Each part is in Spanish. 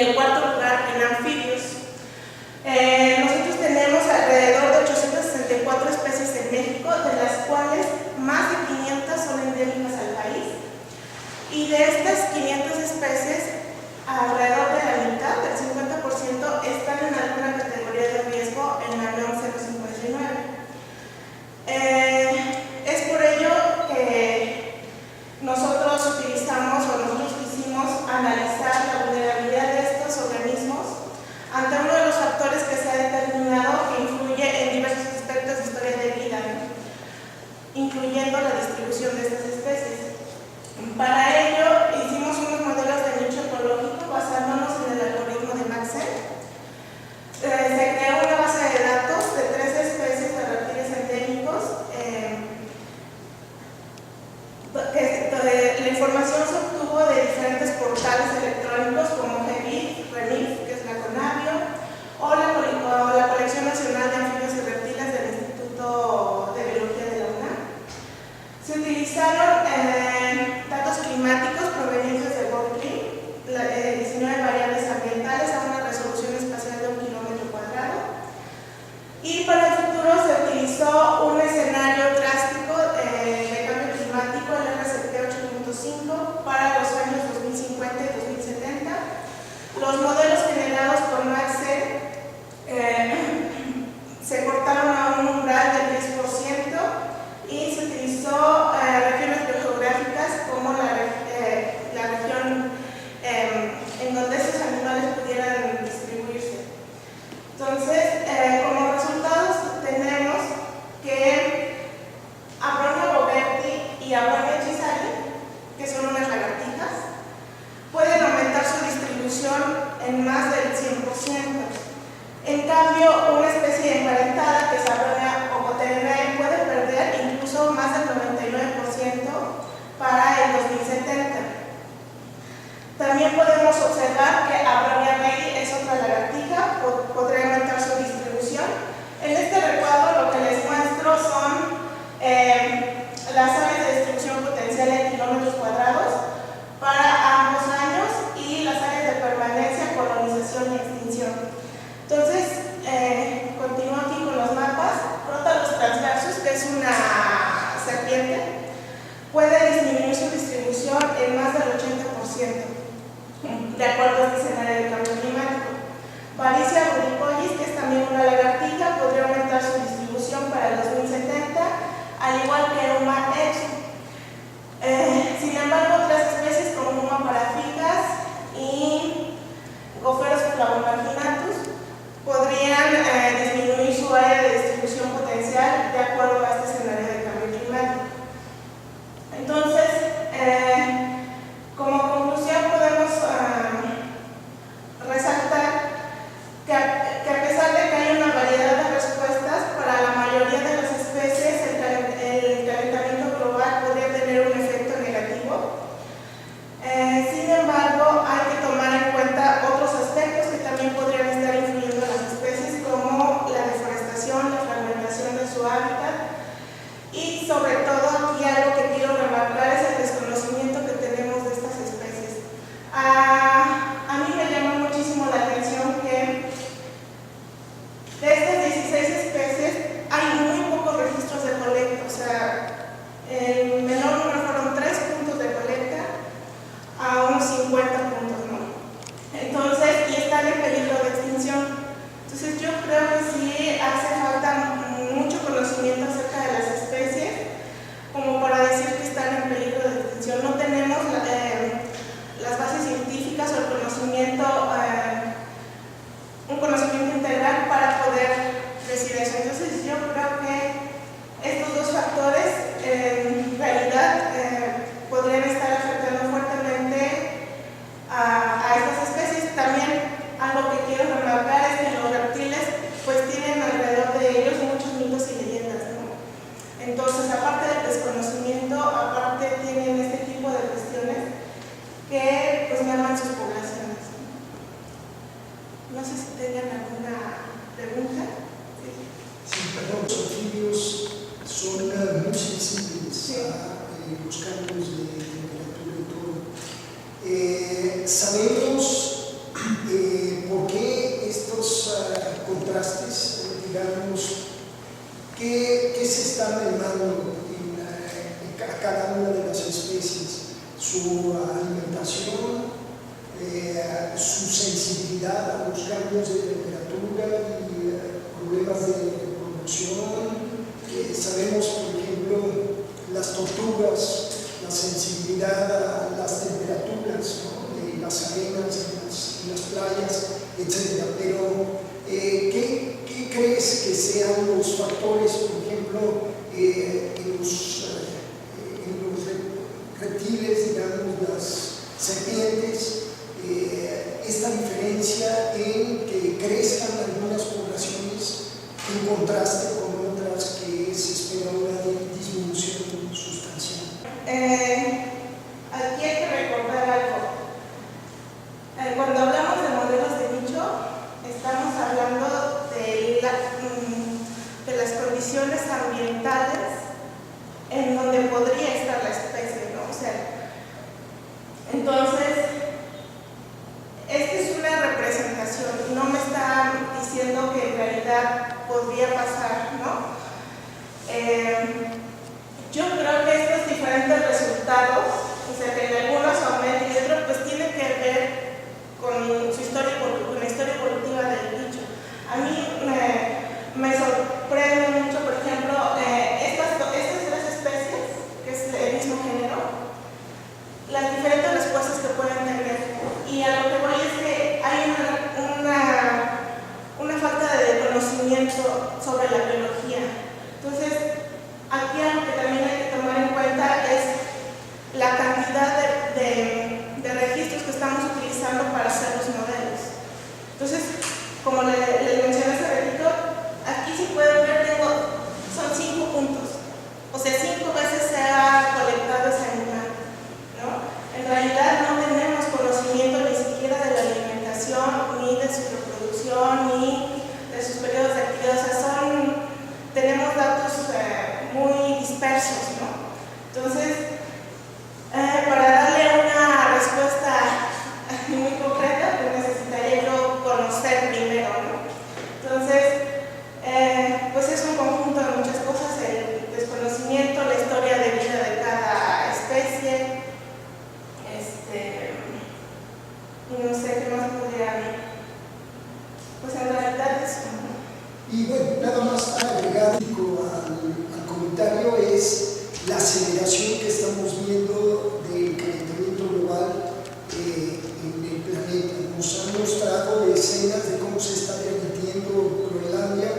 el cuarto lugar en anfibios. Nosotros tenemos alrededor de 864 especies en México, de las cuales más de 500 son endémicas al país. Y de estas 500 especies, alrededor de la mitad, del 50%, están en alguna categoría de riesgo en la NOM 059. Es por ello que nosotros utilizamos o nosotros quisimos analizar la vulnerabilidad de estos organismos ante uno de los factores que se ha determinado que influye en diversos aspectos de historia de vida, incluyendo la distribución de estas especies. Para ello hicimos unos modelos de nicho ecológico basándonos en el algoritmo de Maxent. Se creó una base de datos de 13 especies de reptiles endémicos. La información se obtuvo de diferentes portales electrónicos como GEBIF, RENIF, que es la CONABIO, o la Colección Nacional de Anfibios y Reptiles del Instituto de Biología de la UNAM. Se utilizaron datos climáticos provenientes de GovClim, diseño de variables ambientales a una resolución espacial de 1 kilómetro cuadrado. Y para el futuro se utilizó un escenario drástico de cambio climático, el RCP 8.5, para los años 2050 y 2070. Los modelos generados por Maxent se cortaron a un umbral del 10% y se utilizó regiones geográficas como la región en donde esos animales pudieran distribuirse. Entonces, como resultados tenemos que Abronia boberti y Abronia chisari, que son unas lagartijas, pueden aumentar su distribución en más del 100%. En cambio, una especie emparentada, que es Abronia ocoterenae, puede perder incluso más del 99% para el 2070. También podemos observar que Abronia reyi es otra lagartija, podría aumentar su distribución. En este recuadro lo que les muestro son las áreas de distribución potencial en kilómetros cuadrados para ambos años y las áreas de permanencia, colonización y extinción. Entonces, continúo aquí con los mapas. Prótalos transversus, que es una serpiente, puede disminuir su distribución en más del 80%, de acuerdo a este escenario de cambio climático. Varicia rubicolis, que es también una lagartija, podría aumentar su distribución para el 2070, al igual que Uma exo. Sin embargo, otras especies como Uma paraficas y Gopherus flavomarginatus podrían disminuir su área de distribución potencial de acuerdo a este escenario de cambio climático. Entonces, como conclusión podemos resaltar que a pesar de que hay una variedad de respuestas, para la mayoría de las especies el calentamiento global podría tener un efecto negativo. Sin embargo, hay que tomar en cuenta otros aspectos que también podrían estar influyendo en las especies, como la deforestación, la fragmentación de su hábitat y sobre todo aquí algo que quiero remarcar es el desconocimiento que tenemos de estas especies. A mí me llamó muchísimo la atención que de estas 16 especies hay muy pocos registros de colecta, o sea, el menor número fueron 3 puntos de colecta a unos 50 puntos, ¿no? Entonces, y están en peligro de extinción. Entonces, yo creo que sí hace falta mucho conocimiento acerca de las especies como para decir que están en peligro de extinción. No tenemos las bases científicas o el conocimiento, un conocimiento integral para poder decir eso. Entonces, yo creo que estos dos factores en realidad podrían estar afectando fuertemente a estas especies. También algo que quiero remarcar es que los reptiles pues tienen alrededor de ellos muchos mitos y leyendas, ¿no? Entonces, aparte del desconocimiento, aparte tienen este tipo de cuestiones que pues merman sus poblaciones. No sé si tengan alguna pregunta. Sí, perdón, los anfibios son muy sensibles a los cambios de temperatura y todo. Sabemos su alimentación, su sensibilidad a los cambios de temperatura y problemas de reproducción. Sabemos, por ejemplo, las tortugas, la sensibilidad a las temperaturas, ¿no?, de las arenas en las playas, etc. Pero, ¿qué crees que sean los factores, por ejemplo, en los reptiles, digamos, las serpientes, esta diferencia en que crezcan algunas poblaciones en contraste con otras que se espera una disminución sustancial? Aquí hay que recordar algo. Cuando hablamos de modelos de nicho, estamos hablando de las condiciones ambientales en donde podría estar la especie, ¿no? O sea, entonces, esta es una representación, no me está diciendo que en realidad podría pasar, ¿no? Yo creo que estos diferentes resultados, o sea, que en algunos aumenta y otros, pues tienen que ver con su historia, con la historia evolutiva del nicho. A mí me sorprende mucho, por ejemplo, estas tres especies, que es el mismo género, las diferentes respuestas que pueden tener. Y a lo que voy es que hay una falta de conocimiento sobre la biología. Entonces, aquí algo que también hay que tomar en cuenta es la cantidad de registros que estamos utilizando para hacer los modelos. Entonces, como les mencioné hace ratito, aquí si pueden ver, son 5 puntos. O sea, 5 veces se ha colectado ese animal, ¿no? En realidad no tenemos conocimiento ni siquiera de la alimentación, ni de su reproducción, ni de sus periodos de actividad. O sea, tenemos datos muy dispersos, ¿no? Entonces, para darle una respuesta muy concreta, pues necesitaría yo conocer primero, ¿no? Entonces, pues es un conjunto de muchas cosas: el desconocimiento, la historia de vida de cada especie, y no sé qué más podría, pues en realidad eso, ¿no? Y bueno, nada más para agregar al comentario es la aceleración que estamos viendo del calentamiento global en el planeta. Nos han mostrado escenas de cómo se está derritiendo Groenlandia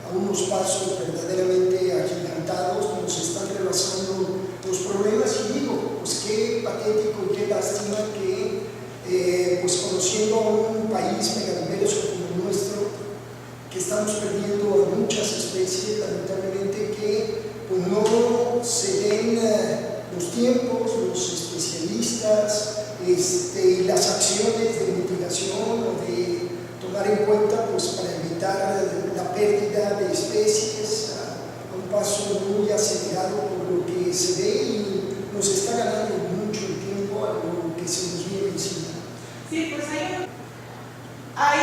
a unos pasos verdaderamente agigantados, nos están rebasando los problemas, y digo, pues qué patético y qué lástima que pues conociendo a un país megadiverso como el nuestro, que estamos perdiendo a muchas especies, lamentablemente, que pues no se den los tiempos, los especialistas, y las acciones de mitigación o de tomar en cuenta, pues, para evitar la pérdida de especies a un paso muy acelerado por lo que se ve, y nos está ganando mucho el tiempo a lo que se nos viene encima. Sí, pues hay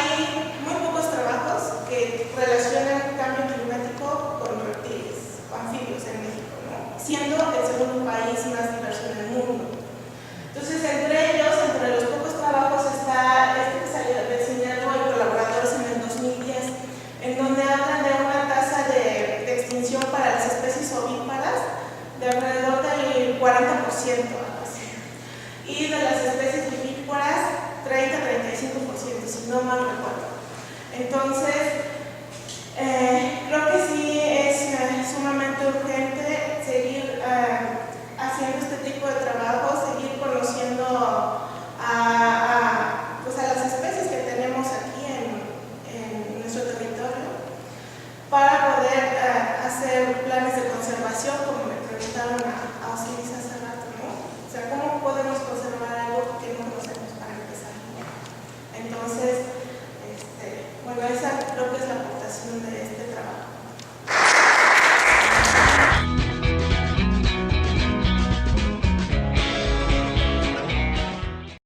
muy pocos trabajos que relacionan cambio climático con reptiles o anfibios en México, ¿no? Siendo el segundo país más diverso en el mundo. Entonces, entre los pocos trabajos está este que salió diseñado y colaboradores en el 2010, en donde hablan de una tasa de extinción para las especies ovíparas de alrededor del 40%, algo así. Y de las especies vivíparas, 30-35%, si no mal recuerdo. Entonces, creo que sí es sumamente urgente seguir haciendo este tipo de trabajo, seguir conociendo pues a las especies que tenemos aquí en nuestro territorio, para poder hacer planes de conservación, como me preguntaron a Osiris